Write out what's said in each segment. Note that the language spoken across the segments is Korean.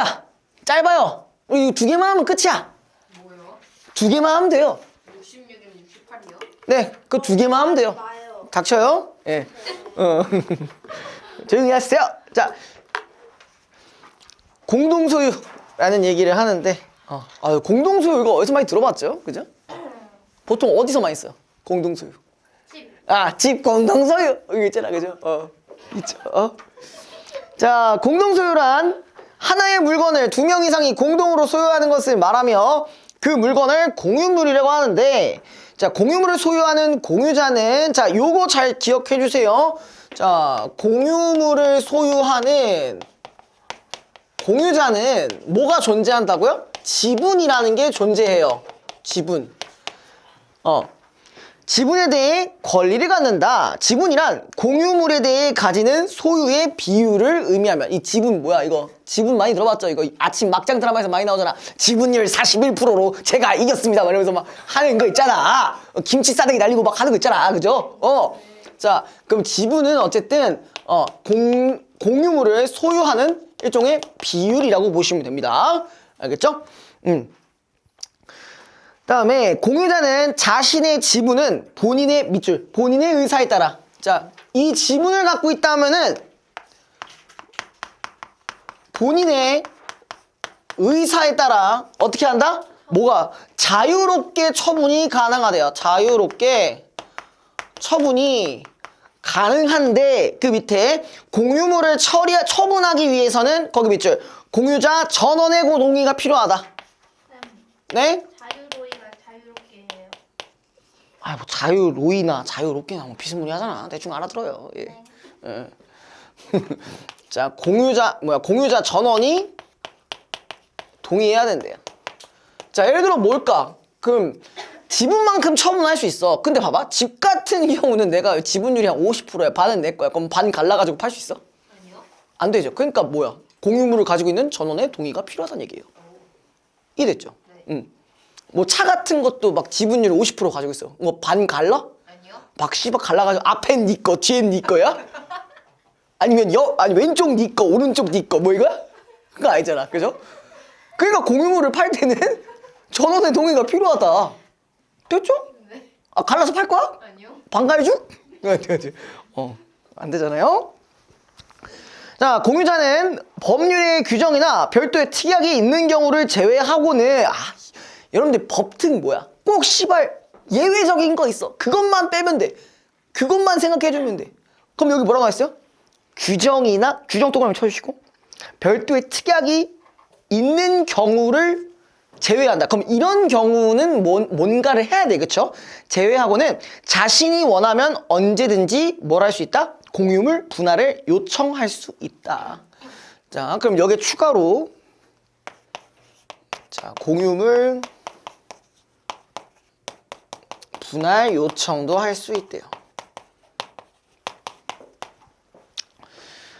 야, 짧아요. 우리 두 개만 하면 끝이야. 뭐요? 두 개만 하면 돼요. 66이면 68이요? 네, 그 두 개만 하면 돼요. 나요. 닥쳐요? 예. 조용히 하세요. 자, 공동소유라는 얘기를 하는데, 공동소유 이거 어디서 많이 들어봤죠? 그죠? 보통 어디서 많이 써요? 공동소유. 집. 집 공동소유. 여기 있잖아, 그죠? 있죠. 자, 공동소유란 하나의 물건을 두 명 이상이 공동으로 소유하는 것을 말하며 그 물건을 공유물이라고 하는데, 자, 공유물을 소유하는 공유자는, 자, 요거 잘 기억해 주세요. 자, 공유물을 소유하는 공유자는 뭐가 존재한다고요? 지분이라는 게 존재해요. 지분. 지분에 대해 권리를 갖는다. 지분이란 공유물에 대해 가지는 소유의 비율을 의미하면, 이 지분 뭐야 이거? 지분 많이 들어봤죠? 이거 아침 막장 드라마에서 많이 나오잖아. 지분율 41%로 제가 이겼습니다. 막 이러면서 막 하는 거 있잖아. 김치 싸대기 날리고 막 하는 거 있잖아. 그죠? 자, 그럼 지분은 어쨌든 공유물을 소유하는 일종의 비율이라고 보시면 됩니다. 알겠죠? 다음에 공유자는 자신의 지분은 본인의 밑줄, 본인의 의사에 따라, 자, 이 지분을 갖고 있다면은 본인의 의사에 따라 어떻게 한다? 뭐가? 자유롭게 처분이 가능하대요. 자유롭게 처분이 가능한데, 그 밑에 공유물을 처분하기 위해서는 거기 밑줄, 공유자 전원의 동의가 필요하다. 네? 자유로이가 자유롭게 해요. 뭐 자유로이나 자유롭게나 뭐 비스무리하잖아. 대충 알아들어요. 예. 네. 자, 공유자 전원이 동의해야 된대요. 자, 예를 들어 뭘까? 그럼 지분만큼 처분할 수 있어. 근데 봐봐, 집 같은 경우는 내가 지분율이 한 50%야. 반은 내 거야. 그럼 반 갈라가지고 팔 수 있어? 아니요. 안 되죠. 그러니까 뭐야? 공유물을 가지고 있는 전원의 동의가 필요하다는 얘기예요. 이해됐죠? 네. 뭐 차 같은 것도 막 지분율 50% 가지고 있어. 뭐 반 갈라? 아니요. 막 씨발 갈라가지고 앞엔 니 거, 뒤엔 니 거야? 아니면 왼쪽 니 거, 오른쪽 니 거, 뭐 이거야? 그거 아니잖아, 그죠? 그러니까 공유물을 팔 때는 전원의 동의가 필요하다. 됐죠? 네. 갈라서 팔 거야? 아니요. 반갈죽? 안 되잖아요. 자, 공유자는 법률의 규정이나 별도의 특약이 있는 경우를 제외하고는, 여러분들 법특 뭐야? 꼭 씨발 예외적인 거 있어. 그것만 빼면 돼. 그것만 생각해주면 돼. 그럼 여기 뭐라고 했어요? 규정이나, 규정 동그라미 쳐주시고, 별도의 특약이 있는 경우를 제외한다. 그럼 이런 경우는 뭔가를 해야 돼. 그쵸? 제외하고는 자신이 원하면 언제든지 뭘 할 수 있다? 공유물 분할을 요청할 수 있다. 자, 그럼 여기에 추가로, 자, 공유물 분할 요청도 할 수 있대요.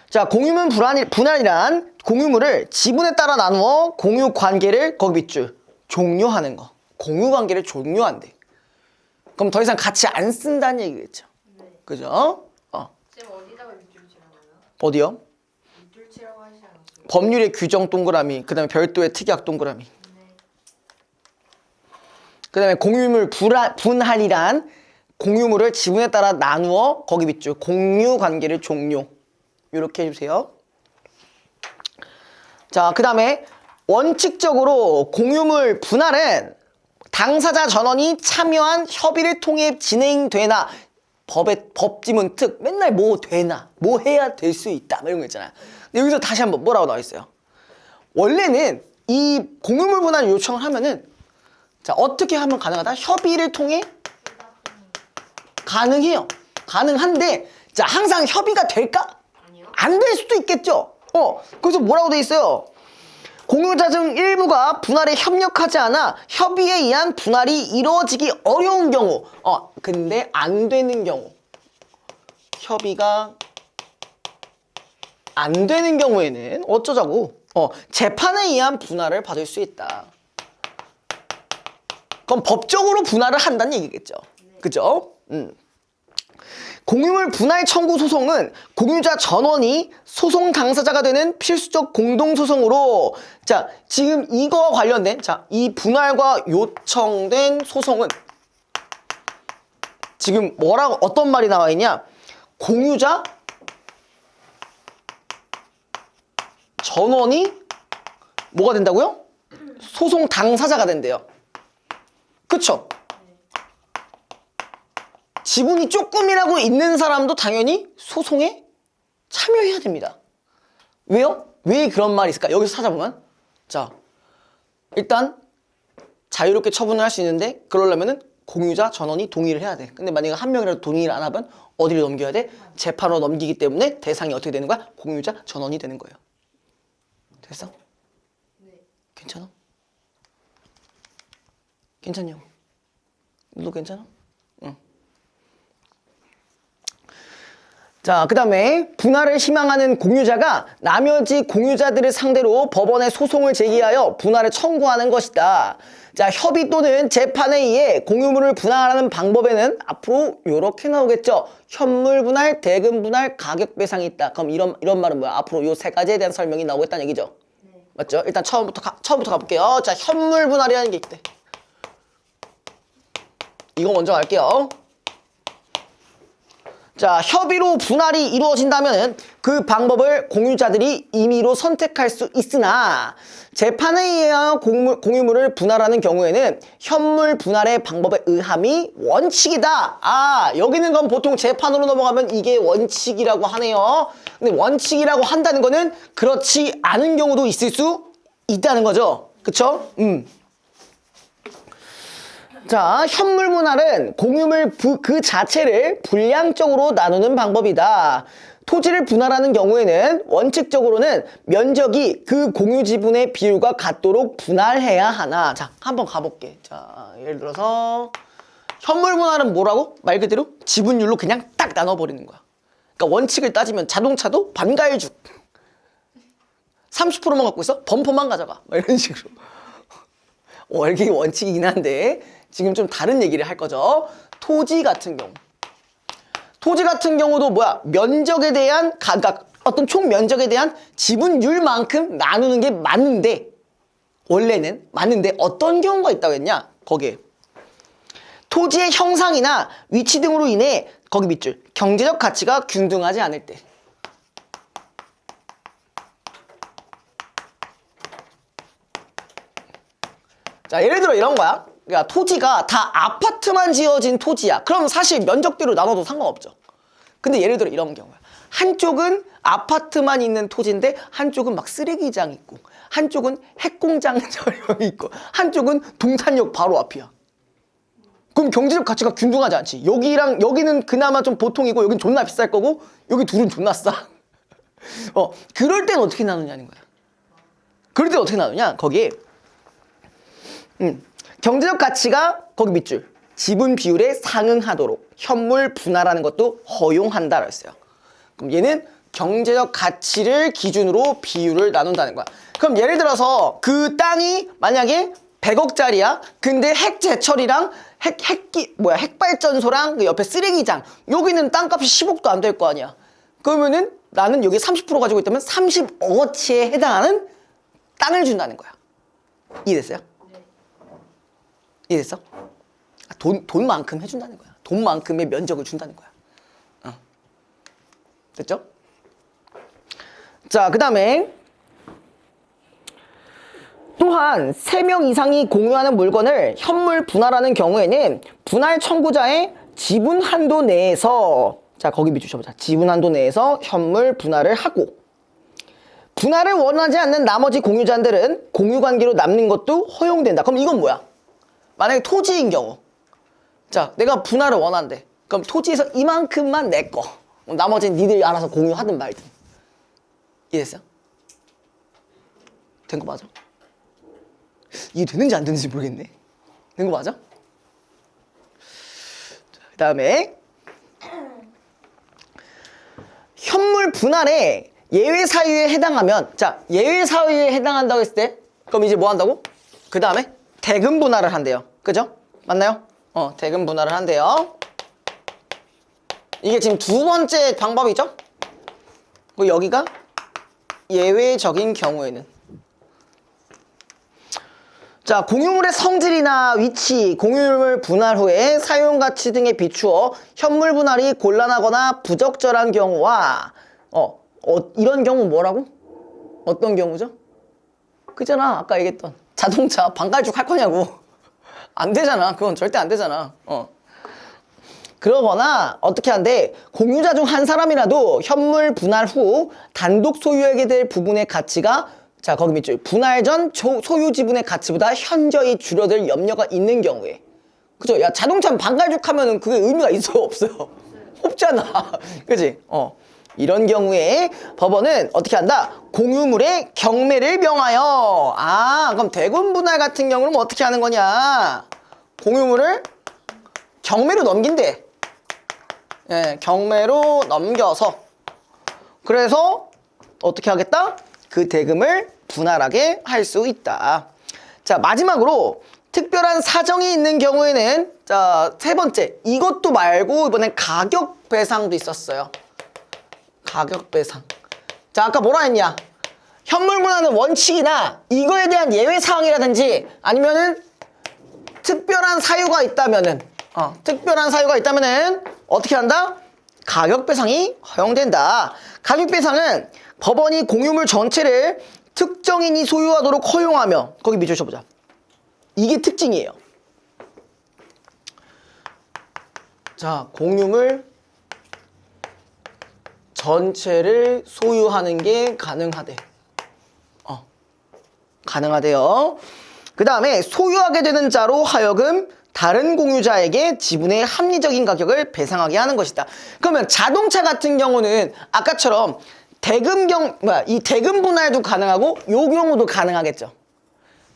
자, 공유물 분할이란 공유물을 지분에 따라 나누어 공유 관계를 거기 밑줄 종료하는 거. 공유 관계를 종료한대. 그럼 더 이상 같이 안 쓴다는 얘기겠죠. 네. 그죠? 쌤 어디다가 밑줄 치라고요? 어디요? 밑줄 치라고 하시지 않았어요? 법률의 규정 동그라미, 그 다음에 별도의 특약 동그라미. 네. 그 다음에 공유물 분할이란 공유물을 지분에 따라 나누어 거기 밑줄 공유 관계를 종료. 이렇게 해주세요. 자, 그 다음에 원칙적으로 공유물 분할은 당사자 전원이 참여한 협의를 통해 진행되나, 법지문 특 맨날 뭐 되나, 뭐 해야 될 수 있다, 이런 거 있잖아요. 근데 여기서 다시 한번 뭐라고 나와 있어요? 원래는 이 공유물 분할 요청을 하면은, 자, 어떻게 하면 가능하다? 협의를 통해 가능해요. 가능한데, 자, 항상 협의가 될까? 아니요. 안 될 수도 있겠죠. 그래서 뭐라고 돼 있어요? 공유자 중 일부가 분할에 협력하지 않아 협의에 의한 분할이 이루어지기 어려운 경우, 근데 안 되는 경우, 협의가 안 되는 경우에는 어쩌자고? 재판에 의한 분할을 받을 수 있다. 그럼 법적으로 분할을 한다는 얘기겠죠. 그죠? 공유물 분할 청구 소송은 공유자 전원이 소송 당사자가 되는 필수적 공동소송으로, 자, 지금 이거와 관련된, 자, 이 분할과 요청된 소송은 지금 뭐라고, 어떤 말이 나와 있냐? 공유자 전원이 뭐가 된다고요? 소송 당사자가 된대요. 그쵸? 지분이 조금이라고 있는 사람도 당연히 소송에 참여해야 됩니다. 왜요? 왜 그런 말이 있을까? 여기서 찾아보면, 자, 일단 자유롭게 처분을 할 수 있는데 그러려면은 공유자 전원이 동의를 해야 돼. 근데 만약에 한 명이라도 동의를 안 하면 어디를 넘겨야 돼? 재판으로 넘기기 때문에 대상이 어떻게 되는 거야? 공유자 전원이 되는 거예요. 됐어? 네. 괜찮아? 괜찮냐고? 너 괜찮아? 응. 자, 그 다음에 분할을 희망하는 공유자가 나머지 공유자들을 상대로 법원에 소송을 제기하여 분할을 청구하는 것이다. 자, 협의 또는 재판에 의해 공유물을 분할하는 방법에는 앞으로 이렇게 나오겠죠. 현물 분할, 대금 분할, 가격 배상이 있다. 그럼 이런 말은 뭐야? 앞으로 이 세 가지에 대한 설명이 나오겠다는 얘기죠. 네. 맞죠? 일단 처음부터 가볼게요. 자, 현물 분할이라는 게 있대. 이거 먼저 갈게요. 자, 협의로 분할이 이루어진다면 그 방법을 공유자들이 임의로 선택할 수 있으나 재판에 의하여 공유물을 분할하는 경우에는 현물 분할의 방법에 의함이 원칙이다. 아, 여기는 건 보통 재판으로 넘어가면 이게 원칙이라고 하네요. 근데 원칙이라고 한다는 거는 그렇지 않은 경우도 있을 수 있다는 거죠. 그쵸? 자, 현물 분할은 공유물 그 자체를 분량적으로 나누는 방법이다. 토지를 분할하는 경우에는 원칙적으로는 면적이 그 공유 지분의 비율과 같도록 분할해야 하나. 자, 한번 가볼게. 자, 예를 들어서 현물 분할은 뭐라고? 말 그대로 지분율로 그냥 딱 나눠버리는 거야. 그러니까 원칙을 따지면 자동차도 반가일죽 30%만 갖고 있어? 범퍼만 가져가. 막 이런 식으로. 이게 원칙이긴 한데 지금 좀 다른 얘기를 할 거죠. 토지 같은 경우도 뭐야? 면적에 대한 그러니까 어떤 총 면적에 대한 지분율만큼 나누는 게 맞는데 원래는 맞는데 어떤 경우가 있다고 했냐? 거기에 토지의 형상이나 위치 등으로 인해 거기 밑줄 경제적 가치가 균등하지 않을 때. 자, 예를 들어 이런 거야. 그러니까 토지가 다 아파트만 지어진 토지야. 그럼 사실 면적대로 나눠도 상관없죠. 근데 예를 들어 이런 경우야. 한쪽은 아파트만 있는 토지인데 한쪽은 막 쓰레기장 있고 한쪽은 핵공장 전용 있고 한쪽은 동탄역 바로 앞이야. 그럼 경제적 가치가 균등하지 않지. 여기랑 여기는 그나마 좀 보통이고 여긴 존나 비쌀 거고 여기 둘은 존나 싸. 그럴 땐 어떻게 나누냐는 거야. 그럴 땐 어떻게 나누냐? 거기에 경제적 가치가 거기 밑줄 지분 비율에 상응하도록 현물 분할하는 것도 허용한다라고 했어요. 그럼 얘는 경제적 가치를 기준으로 비율을 나눈다는 거야. 그럼 예를 들어서 그 땅이 만약에 100억짜리야. 근데 핵 제철이랑 핵발전소랑 그 옆에 쓰레기장 여기는 땅값이 10억도 안 될 거 아니야. 그러면은 나는 여기 30% 가지고 있다면 30억어치에 해당하는 땅을 준다는 거야. 이해됐어요? 이해됐어? 돈만큼 해준다는 거야. 돈만큼의 면적을 준다는 거야. 됐죠? 자, 그 다음에 또한 3명 이상이 공유하는 물건을 현물 분할하는 경우에는 분할 청구자의 지분 한도 내에서 자, 거기 밑줄 쳐보자. 지분 한도 내에서 현물 분할을 하고 분할을 원하지 않는 나머지 공유자들은 공유관계로 남는 것도 허용된다. 그럼 이건 뭐야? 만약에 토지인 경우 자, 내가 분할을 원한대. 그럼 토지에서 이만큼만 내 거. 나머지는 니들이 알아서 공유하든 말든. 이해됐어? 된 거 맞아? 이해되는지 안 되는지 모르겠네. 된 거 맞아? 그 다음에 현물 분할에 예외 사유에 해당하면 자, 예외 사유에 해당한다고 했을 때 그럼 이제 뭐 한다고? 그 다음에 대금 분할을 한대요. 그죠? 맞나요? 대금 분할을 한대요. 이게 지금 두 번째 방법이죠? 그리고 여기가 예외적인 경우에는. 자, 공유물의 성질이나 위치, 공유물 분할 후에 사용 가치 등에 비추어 현물 분할이 곤란하거나 부적절한 경우와 이런 경우 뭐라고? 어떤 경우죠? 그잖아, 아까 얘기했던 자동차 반갈죽 할 거냐고. 안 되잖아. 그건 절대 안 되잖아. 그러거나 어떻게 한대? 공유자 중 한 사람이라도 현물 분할 후 단독 소유하게 될 부분의 가치가, 자, 거기 밑줄, 분할 전 소유 지분의 가치보다 현저히 줄어들 염려가 있는 경우에. 그죠? 야, 자동차 반갈죽 하면은 그게 의미가 있어요, 없어요? 없잖아. 그지? 이런 경우에 법원은 어떻게 한다? 공유물의 경매를 명하여. 그럼 대금 분할 같은 경우는 뭐 어떻게 하는 거냐? 공유물을 경매로 넘긴대. 예, 경매로 넘겨서. 그래서 어떻게 하겠다? 그 대금을 분할하게 할 수 있다. 자, 마지막으로 특별한 사정이 있는 경우에는, 자, 세 번째, 이것도 말고 이번엔 가격 배상도 있었어요. 가격 배상. 자, 아까 뭐라 했냐? 현물 분할은 원칙이나 이거에 대한 예외 사항이라든지 아니면은 특별한 사유가 있다면은 어떻게 한다? 가격 배상이 허용된다. 가격 배상은 법원이 공유물 전체를 특정인이 소유하도록 허용하며, 거기 밑줄 쳐보자. 이게 특징이에요. 자, 공유물 전체를 소유하는 게 가능하대. 가능하대요. 그 다음에 소유하게 되는 자로 하여금 다른 공유자에게 지분의 합리적인 가격을 배상하게 하는 것이다. 그러면 자동차 같은 경우는 아까처럼 이 대금 분할도 가능하고 요 경우도 가능하겠죠.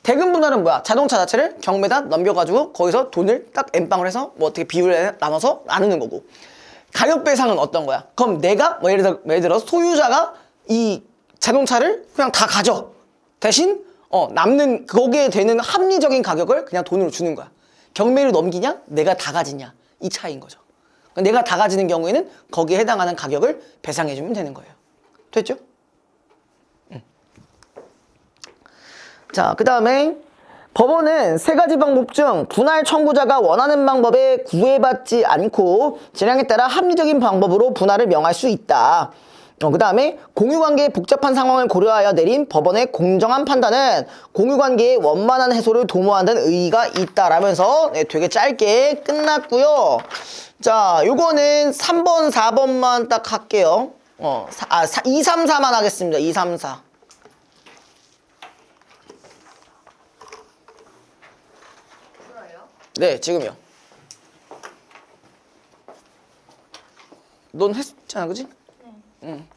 대금 분할은 뭐야? 자동차 자체를 경매다 넘겨가지고 거기서 돈을 딱 엠빵을 해서 뭐 어떻게 비율을 나눠서 나누는 거고. 가격 배상은 어떤 거야? 그럼 내가 뭐 예를 들어 소유자가 이 자동차를 그냥 다 가져. 대신 남는 거기에 되는 합리적인 가격을 그냥 돈으로 주는 거야. 경매를 넘기냐? 내가 다 가지냐? 이 차이인 거죠. 내가 다 가지는 경우에는 거기에 해당하는 가격을 배상해주면 되는 거예요. 됐죠? 자, 그 다음에 법원은 세 가지 방법 중 분할 청구자가 원하는 방법에 구애받지 않고 재량에 따라 합리적인 방법으로 분할을 명할 수 있다. 그 다음에 공유관계의 복잡한 상황을 고려하여 내린 법원의 공정한 판단은 공유관계의 원만한 해소를 도모한다는 의의가 있다라면서 되게 짧게 끝났고요. 자, 요거는 3번, 4번만 딱 할게요. 2, 3, 4만 하겠습니다. 2, 3, 4. 풀어요? 네, 지금요. 넌 했잖아, 그지? 네. 응.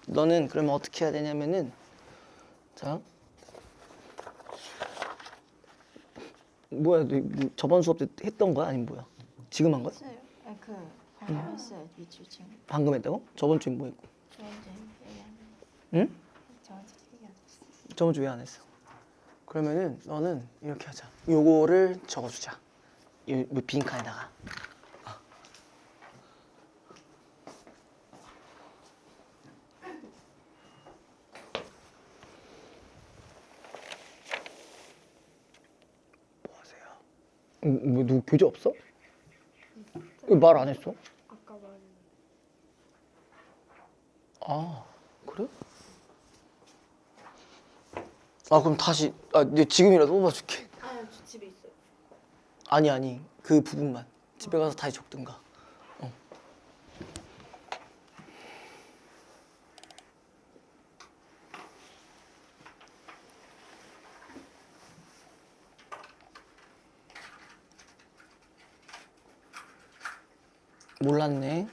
너는 그러면 어떻게 해야 되냐면은, 자, 뭐야, 너 저번 수업 때 했던 거야? 아니면 뭐야? 지금 한 거야? 했어요. 방금 했어요. 밑줄 친구. 방금 했다고? 저번 주에 뭐 했고? 저번주 얘기 안 했어요. 응? 저번주 얘기 안 했어요. 저번 주에 왜 안 했어? 그러면은 너는 이렇게 하자. 요거를 적어주자. 이 빈칸에다가. 뭐 하세요? 뭐 누구 교재 없어? 왜 말 안 했어? 아까 말했는데. 아, 그래? 그럼 다시, 내 지금이라도 뽑아줄게. 저 집에 있어요. 아니, 그 부분만. 집에 가서 다시 적든가. 몰랐네.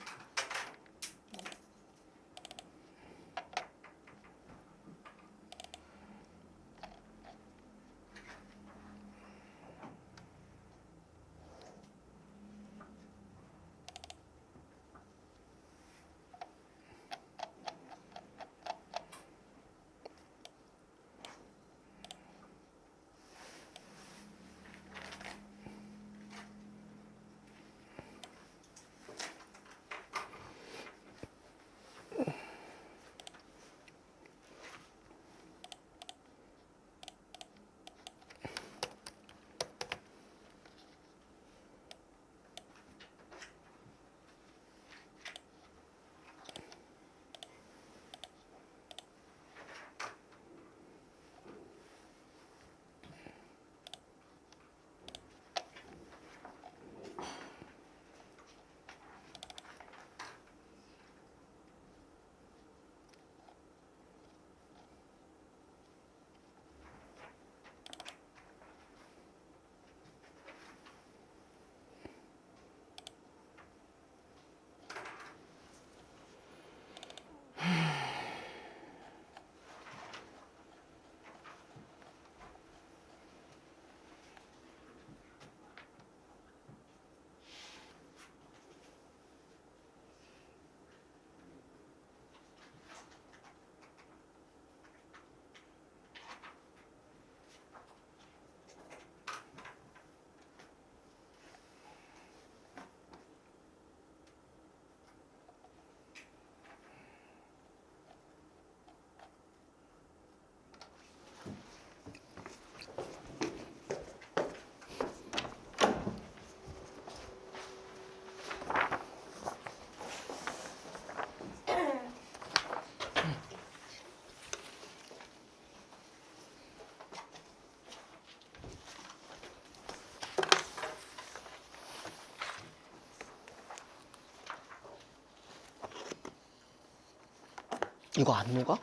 이거 안 녹아?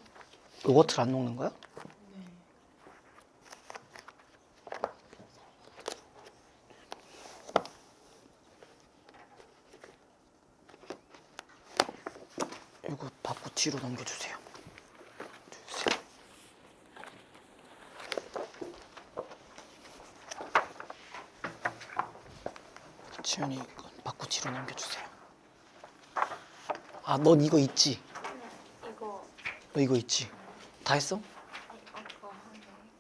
요거트를 안 녹는 거야? 이거 받고 뒤로 넘겨주세요. 주세요. 지연이 이거 받고 뒤로 넘겨주세요. 아, 넌 이거 있지? 이거 너 이거 있지? 다 했어? 아까 한 거.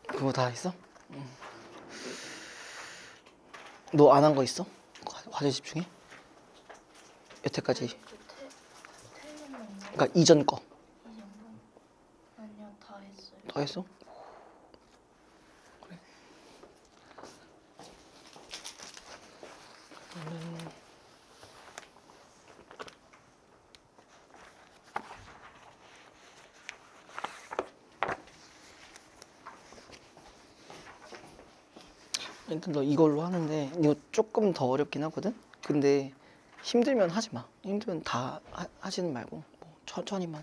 그거 다 했어? 응. 너 안 한 거 있어? 과제 집중해? 여태까지. 틀리는 거 그러니까 이전 거. 이 정도? 아니요, 다 했어요. 다 했어? 그래. 일단 너 이걸로 하는데 이거 조금 더 어렵긴 하거든? 근데 힘들면 하지 마. 힘들면 다 하지는 말고 뭐 천천히만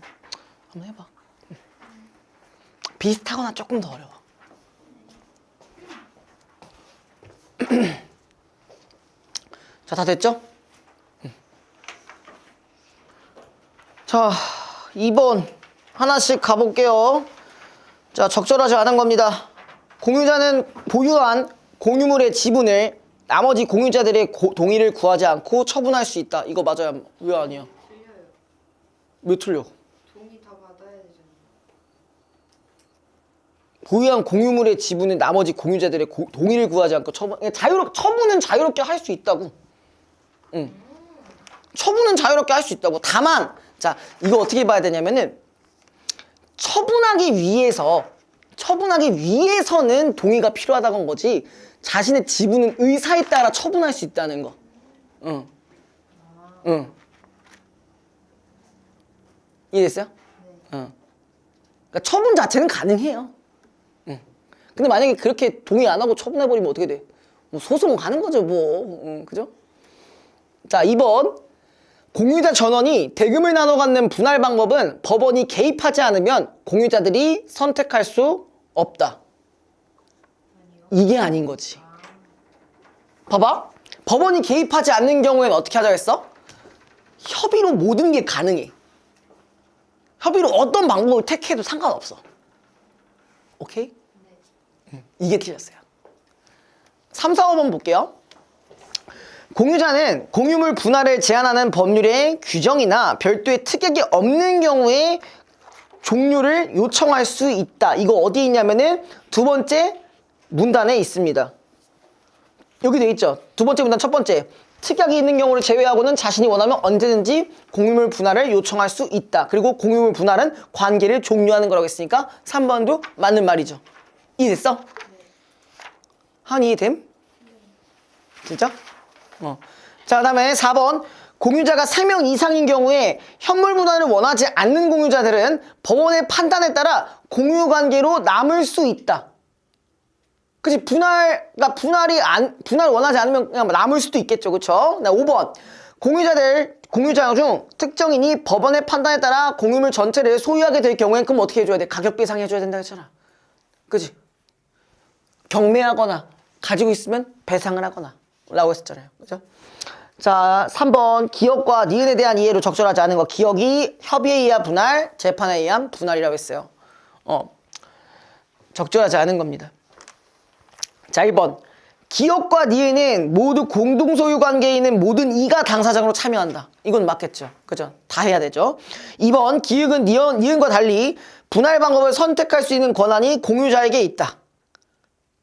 한번 해봐. 응. 비슷하거나 조금 더 어려워. 자, 다 됐죠? 응. 자, 2번 하나씩 가볼게요. 자, 적절하지 않은 겁니다. 공유자는 보유한 공유물의 지분을 나머지 공유자들의 동의를 구하지 않고 처분할 수 있다. 이거 맞아요? 왜 아니야? 틀려요. 왜 틀려? 동의 다 받아야 되잖아요. 보유한 공유물의 지분을 나머지 공유자들의 동의를 구하지 않고 처분은 자유롭게 할 수 있다고. 응. 처분은 자유롭게 할 수 있다고. 다만, 자, 이거 어떻게 봐야 되냐면은 처분하기 위해서는 동의가 필요하다는 거지. 자신의 지분은 의사에 따라 처분할 수 있다는 거. 응. 응. 이해됐어요? 응. 그러니까 처분 자체는 가능해요. 응. 근데 만약에 그렇게 동의 안 하고 처분해버리면 어떻게 돼? 뭐 소송 가는 거죠, 뭐. 응, 그죠? 자, 2번. 공유자 전원이 대금을 나눠 갖는 분할 방법은 법원이 개입하지 않으면 공유자들이 선택할 수 없다. 이게 아닌 거지. 봐봐. 법원이 개입하지 않는 경우에는 어떻게 하자고 했어? 협의로 모든 게 가능해. 협의로 어떤 방법을 택해도 상관없어. 오케이? 이게 틀렸어요. 3, 4, 5번 볼게요. 공유자는 공유물 분할을 제한하는 법률의 규정이나 별도의 특약이 없는 경우에 종료를 요청할 수 있다. 이거 어디에 있냐면은 두 번째 문단에 있습니다. 여기 돼 있죠. 두 번째 문단 첫 번째. 특약이 있는 경우를 제외하고는 자신이 원하면 언제든지 공유물 분할을 요청할 수 있다. 그리고 공유물 분할은 관계를 종료하는 거라고 했으니까 3번도 맞는 말이죠. 이해됐어? 한 이해됨? 진짜? 자, 그 다음에 4번. 공유자가 3명 이상인 경우에 현물 분할을 원하지 않는 공유자들은 법원의 판단에 따라 공유관계로 남을 수 있다. 그치? 분할 원하지 않으면 그냥 남을 수도 있겠죠. 그쵸? 5번. 공유자 중 특정인이 법원의 판단에 따라 공유물 전체를 소유하게 될 경우엔 그럼 어떻게 해줘야 돼? 가격 배상해줘야 된다 했잖아. 그치? 경매하거나 가지고 있으면 배상을 하거나 라고 했었잖아요. 그죠? 자, 3번. 기억과 니은에 대한 이해로 적절하지 않은 거. 기억이 협의에 의한 분할, 재판에 의한 분할이라고 했어요. 적절하지 않은 겁니다. 자, 1번. 기억과 니은은 모두 공동소유 관계에 있는 모든 이가 당사자로 참여한다. 이건 맞겠죠. 그죠? 다 해야 되죠. 2번. 기억은 니은과 달리 분할 방법을 선택할 수 있는 권한이 공유자에게 있다.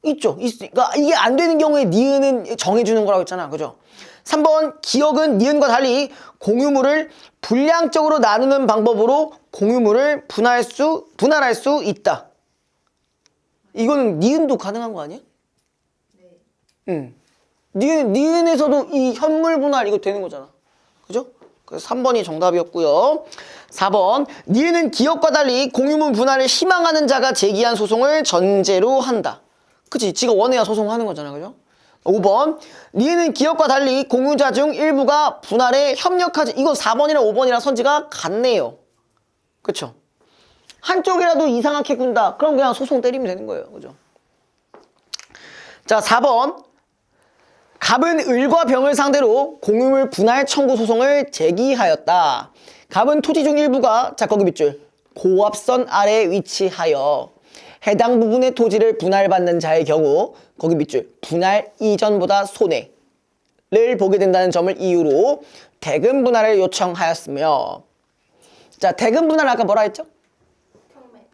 있죠. 그러니까 이게 안 되는 경우에 니은은 정해주는 거라고 했잖아. 그죠? 3번. 기억은 니은과 달리 공유물을 분량적으로 나누는 방법으로 공유물을 분할할 수 있다. 이거는 니은도 가능한 거 아니야? 네. 니은에서도 이 현물 분할 이거 되는 거잖아. 그죠? 그래서 3번이 정답이었고요. 4번. 니은은 기억과 달리 공유물 분할을 희망하는 자가 제기한 소송을 전제로 한다. 그치? 지가 원해야 소송하는 거잖아. 그죠? 5번. 니은은 기억과 달리 공유자 중 일부가 분할에 협력하지. 이건 4번이랑 5번이랑 선지가 같네요. 그쵸? 한쪽이라도 이상하게 군다. 그럼 그냥 소송 때리면 되는 거예요. 그죠? 자, 4번. 갑은 을과 병을 상대로 공유물 분할 청구 소송을 제기하였다. 갑은 토지 중 일부가, 자, 거기 밑줄. 고압선 아래에 위치하여 해당 부분의 토지를 분할받는 자의 경우, 거기 밑줄. 분할 이전보다 손해를 보게 된다는 점을 이유로 대금 분할을 요청하였으며, 자, 대금 분할 아까 뭐라 했죠?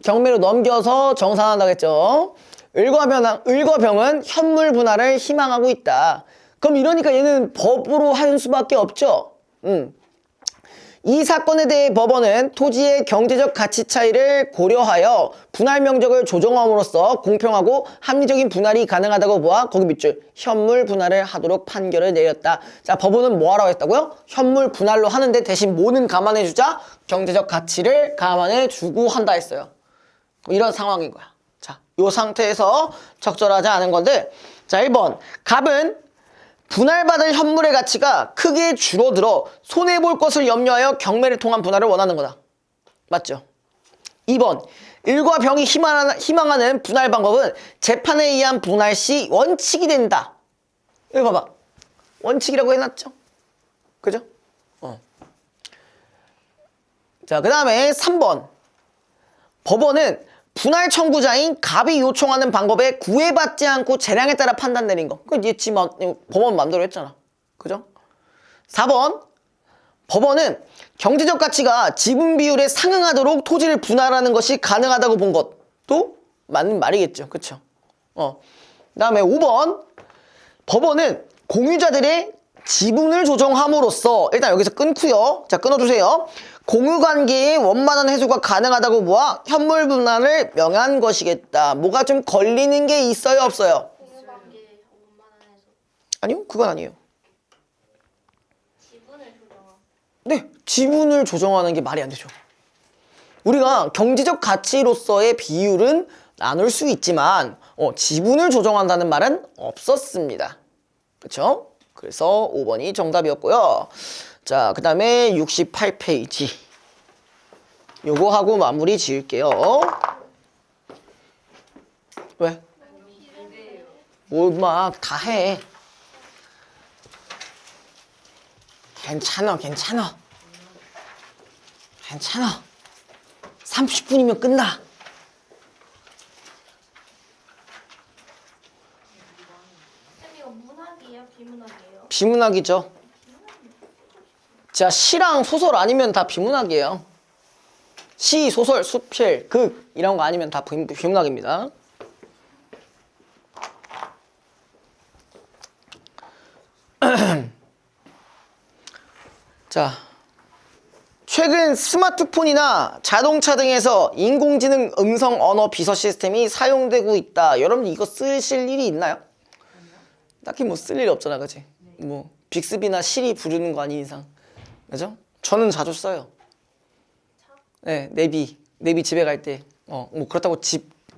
경매로 넘겨서 정산한다고 했죠. 을과 병은 현물 분할을 희망하고 있다. 그럼 이러니까 얘는 법으로 할 수밖에 없죠. 이 사건에 대해 법원은 토지의 경제적 가치 차이를 고려하여 분할 명적을 조정함으로써 공평하고 합리적인 분할이 가능하다고 보아 거기 밑줄 현물 분할을 하도록 판결을 내렸다. 자, 법원은 뭐 하라고 했다고요? 현물 분할로 하는데 대신 뭐는 감안해주자? 경제적 가치를 감안해주고 한다 했어요. 이런 상황인 거야. 자, 이 상태에서 적절하지 않은 건데, 자, 1번 갑은 분할받을 현물의 가치가 크게 줄어들어 손해볼 것을 염려하여 경매를 통한 분할을 원하는 거다. 맞죠? 2번 을과 병이 희망하는 분할 방법은 재판에 의한 분할 시 원칙이 된다. 여기 봐봐. 원칙이라고 해놨죠? 그죠? 자, 그 다음에 3번 법원은 분할 청구자인 갑이 요청하는 방법에 구애받지 않고 재량에 따라 판단 내린 거. 그건 얘 법원 맘대로 했잖아. 그죠? 4번 법원은 경제적 가치가 지분 비율에 상응하도록 토지를 분할하는 것이 가능하다고 본 것도 맞는 말이겠죠. 그쵸? 그 다음에 5번 법원은 공유자들의 지분을 조정함으로써, 일단 여기서 끊고요. 자, 끊어주세요. 공유관계의 원만한 해소가 가능하다고 보아 현물 분할을 명한 것이겠다. 뭐가 좀 걸리는 게 있어요, 없어요? 공유관계 원만한 해소. 아니요, 그건 아니에요. 지분을 조정하고. 네, 지분을 조정하는 게 말이 안 되죠. 우리가 경제적 가치로서의 비율은 나눌 수 있지만 지분을 조정한다는 말은 없었습니다. 그렇죠? 그래서 5번이 정답이었고요. 자, 그 다음에 68페이지. 요거 하고 마무리 지을게요. 왜? 막 다 해. 괜찮아. 30분이면 끝나. 쌤 이거 문학이에요? 비문학이에요? 비문학이죠. 자, 시랑 소설 아니면 다 비문학이에요. 시, 소설, 수필, 극 이런 거 아니면 다 비문학입니다. 자, 최근 스마트폰이나 자동차 등에서 인공지능 음성 언어 비서 시스템이 사용되고 있다. 여러분 이거 쓰실 일이 있나요? 딱히 뭐 쓸 일이 없잖아, 그치? 뭐 빅스비나 시리 부르는 거 아닌 이상, 그죠? 저는 자주 써요. 네, 내비 집에 갈 때, 뭐 그렇다고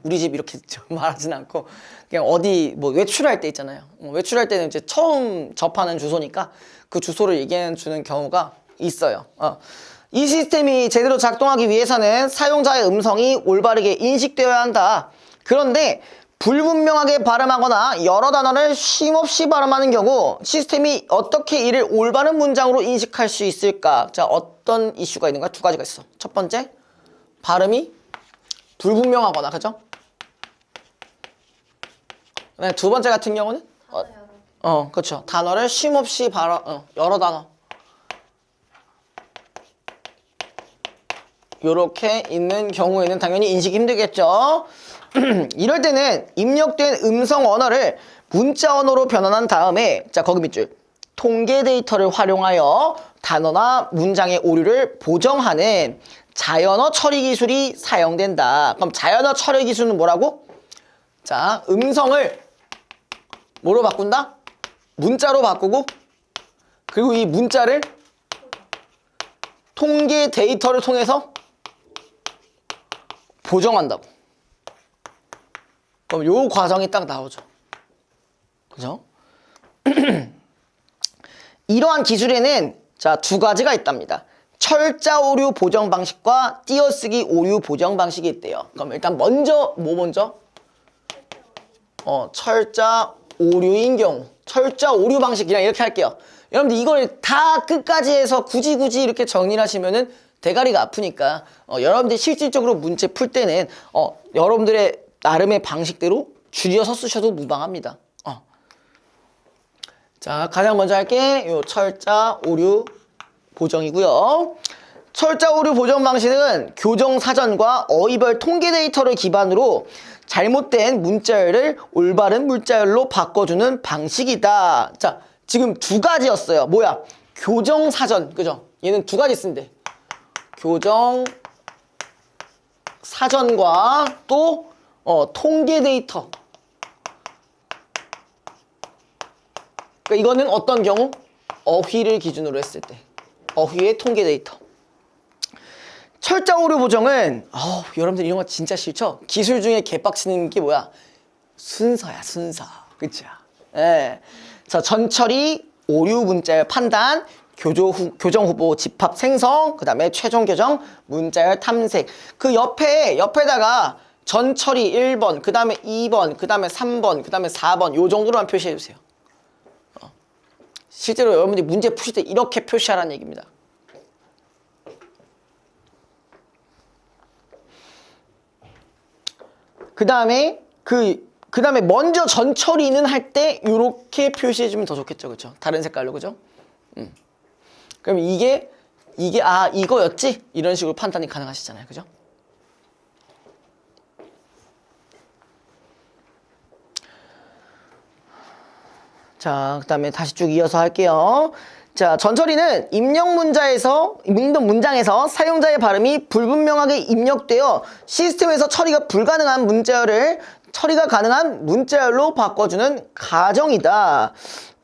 우리 집 이렇게 말하진 않고 그냥 어디 뭐 외출할 때 있잖아요. 외출할 때는 이제 처음 접하는 주소니까 그 주소를 얘기해 주는 경우가 있어요. 이 시스템이 제대로 작동하기 위해서는 사용자의 음성이 올바르게 인식되어야 한다. 그런데 불분명하게 발음하거나 여러 단어를 쉼없이 발음하는 경우 시스템이 어떻게 이를 올바른 문장으로 인식할 수 있을까? 자, 어떤 이슈가 있는가? 두 가지가 있어. 첫 번째, 발음이 불분명하거나, 그죠? 네, 두 번째 같은 경우는 그렇죠. 단어를 쉼없이 여러 단어 요렇게 있는 경우에는 당연히 인식이 힘들겠죠. 이럴 때는 입력된 음성 언어를 문자 언어로 변환한 다음에, 자, 거기 밑줄 통계 데이터를 활용하여 단어나 문장의 오류를 보정하는 자연어 처리 기술이 사용된다. 그럼 자연어 처리 기술은 뭐라고? 자, 음성을 뭐로 바꾼다? 문자로 바꾸고, 그리고 이 문자를 통계 데이터를 통해서 보정한다고. 그럼 요 과정이 딱 나오죠. 그죠? 이러한 기술에는 자, 두 가지가 있답니다. 철자 오류 보정 방식과 띄어쓰기 오류 보정 방식이 있대요. 그럼 일단 먼저 뭐 먼저? 철자 오류인 경우. 철자 오류 방식 그냥 이렇게 할게요. 여러분들 이걸 다 끝까지 해서 굳이 이렇게 정리를 하시면은 대가리가 아프니까 여러분들이 실질적으로 문제 풀 때는 여러분들의 나름의 방식대로 줄여서 쓰셔도 무방합니다. 자, 가장 먼저 할게 요 철자 오류 보정이고요. 철자 오류 보정 방식은 교정 사전과 어휘별 통계 데이터를 기반으로 잘못된 문자열을 올바른 문자열로 바꿔주는 방식이다. 자, 지금 두 가지였어요. 뭐야? 교정 사전, 그죠? 얘는 두 가지 쓴대. 교정 사전과 또 통계 데이터. 그러니까 이거는 어떤 경우? 어휘를 기준으로 했을 때. 어휘의 통계 데이터. 철자 오류 보정은 여러분들 이런 거 진짜 싫죠? 기술 중에 개빡치는 게 뭐야? 순서야, 순서. 그쵸? 예. 자, 전처리, 오류 문자열 판단, 교정 후보 집합 생성, 그 다음에 최종 교정, 문자열 탐색. 그 옆에다가 전처리 1번, 그 다음에 2번, 그 다음에 3번, 그 다음에 4번, 요 정도로만 표시해 주세요. 실제로 여러분들이 문제 푸실 때 이렇게 표시하라는 얘기입니다. 그 다음에 먼저 전처리는 할 때 이렇게 표시해주면 더 좋겠죠, 그렇죠? 다른 색깔로, 그죠? 그럼 이게 이거였지? 이런 식으로 판단이 가능하시잖아요, 그죠? 자, 그 다음에 다시 쭉 이어서 할게요. 자, 전처리는 입력 문장에서 사용자의 발음이 불분명하게 입력되어 시스템에서 처리가 불가능한 문자열을 처리가 가능한 문자열로 바꿔주는 과정이다.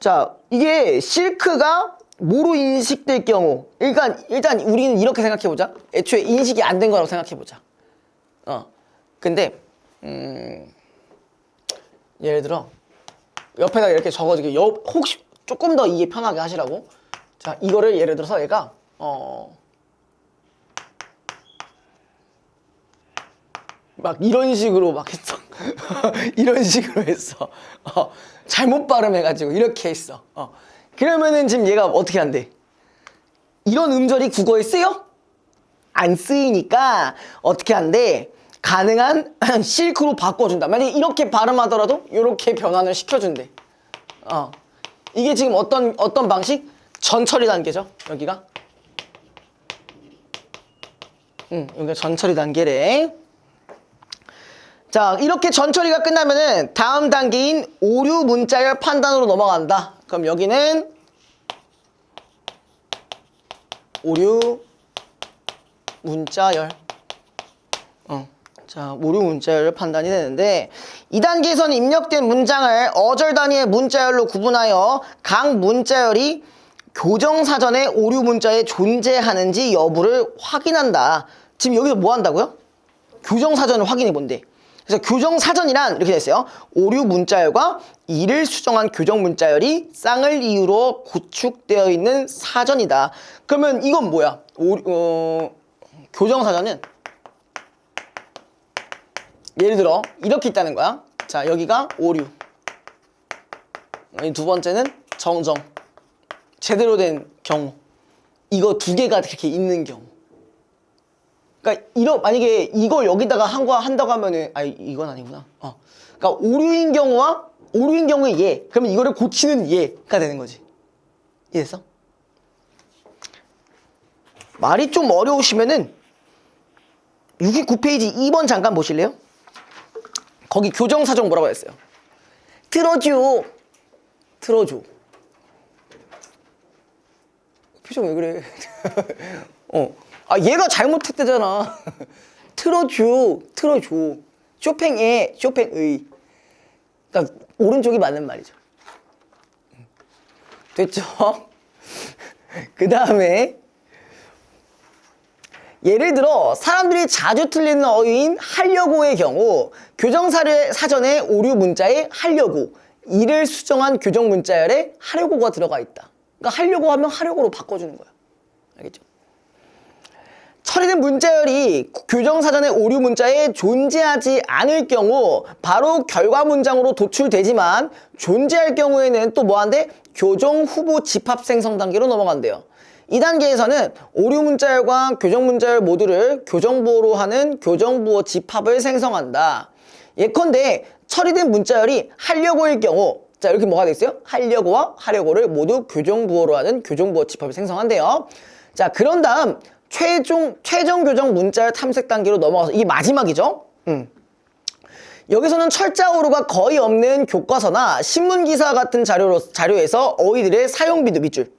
자, 이게 실크가 뭐로 인식될 경우, 일단 우리는 이렇게 생각해보자. 애초에 인식이 안 된 거라고 생각해보자. 근데 예를 들어 옆에다가 이렇게 적어주게 혹시 조금 더 이게 편하게 하시라고. 자, 이거를 예를 들어서 얘가 막 이런 식으로 막 했어. 이런 식으로 했어. 잘못 발음해가지고 이렇게 했어. 그러면은 지금 얘가 어떻게 한대? 이런 음절이 국어에 쓰여? 안 쓰이니까 어떻게 한대? 가능한 실크로 바꿔준다. 만약에 이렇게 발음하더라도 이렇게 변환을 시켜준대. 이게 지금 어떤 방식? 전처리 단계죠. 여기가. 여기가 전처리 단계래. 자, 이렇게 전처리가 끝나면은 다음 단계인 오류 문자열 판단으로 넘어간다. 그럼 여기는 오류 문자열. 자, 오류 문자열 판단이 되는데, 이 단계에서는 입력된 문장을 어절 단위의 문자열로 구분하여 각 문자열이 교정사전에 오류 문자에 존재하는지 여부를 확인한다. 지금 여기서 뭐 한다고요? 교정사전을 확인해 본대. 그래서 교정사전이란 이렇게 됐어요. 오류 문자열과 이를 수정한 교정 문자열이 쌍을 이유로 구축되어 있는 사전이다. 그러면 이건 뭐야? 교정사전은 예를 들어 이렇게 있다는 거야. 자, 여기가 오류, 두 번째는 정정, 제대로 된 경우. 이거 두 개가 그렇게 있는 경우. 그러니까 만약에 이걸 여기다가 한다고 하면은 이건 아니구나. 그러니까 오류인 경우의 예. 그러면 이거를 고치는 예가 되는 거지. 이해했어? 말이 좀 어려우시면은 69페이지 2번 잠깐 보실래요? 거기 교정사정 뭐라고 했어요? 틀어줘. 표정 왜 그래? 얘가 잘못했대잖아. 틀어줘. 쇼팽의. 그러니까 오른쪽이 맞는 말이죠. 됐죠? 그 다음에 예를 들어 사람들이 자주 틀리는 어휘인 하려고의 경우 교정사전에 오류 문자에 하려고, 이를 수정한 교정 문자열에 하려고가 들어가 있다. 그러니까 하려고 하면 하려고로 바꿔주는 거야. 알겠죠? 처리된 문자열이 교정사전의 오류 문자에 존재하지 않을 경우 바로 결과 문장으로 도출되지만 존재할 경우에는 또 뭐한대? 교정 후보 집합 생성 단계로 넘어간대요. 이 단계에서는 오류 문자열과 교정 문자열 모두를 교정부호로 하는 교정부호 집합을 생성한다. 예컨대 처리된 문자열이 하려고일 경우 자 이렇게 뭐가 되겠어요? 하려고와 하려고를 모두 교정부호로 하는 교정부호 집합을 생성한대요. 자 그런 다음 최종 교정 문자열 탐색 단계로 넘어가서 이게 마지막이죠. 여기서는 철자 오류가 거의 없는 교과서나 신문기사 같은 자료에서 어휘들의 사용 빈도 밑줄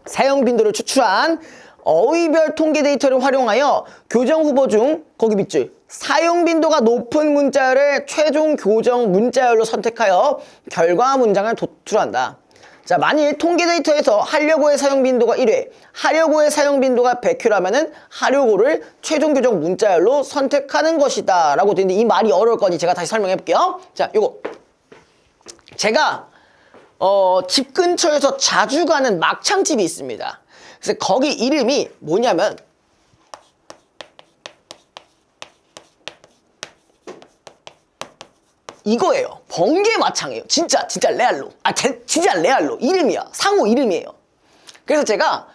사용 빈도를 추출한 어휘별 통계 데이터를 활용하여 교정 후보 중 거기 밑줄 사용 빈도가 높은 문자열을 최종 교정 문자열로 선택하여 결과 문장을 도출한다. 자, 만일 통계 데이터에서 하려고의 사용 빈도가 1회, 하려고의 사용 빈도가 100회라면은 하려고를 최종 교정 문자열로 선택하는 것이다. 라고 되어 있는데 이 말이 어려울 거니 제가 다시 설명해 볼게요. 자, 요거. 제가 집 근처에서 자주 가는 막창집이 있습니다. 그래서 거기 이름이 뭐냐면 이거예요. 번개 마창이에요. 진짜 레알로. 진짜 레알로. 이름이야. 상호 이름이에요. 그래서 제가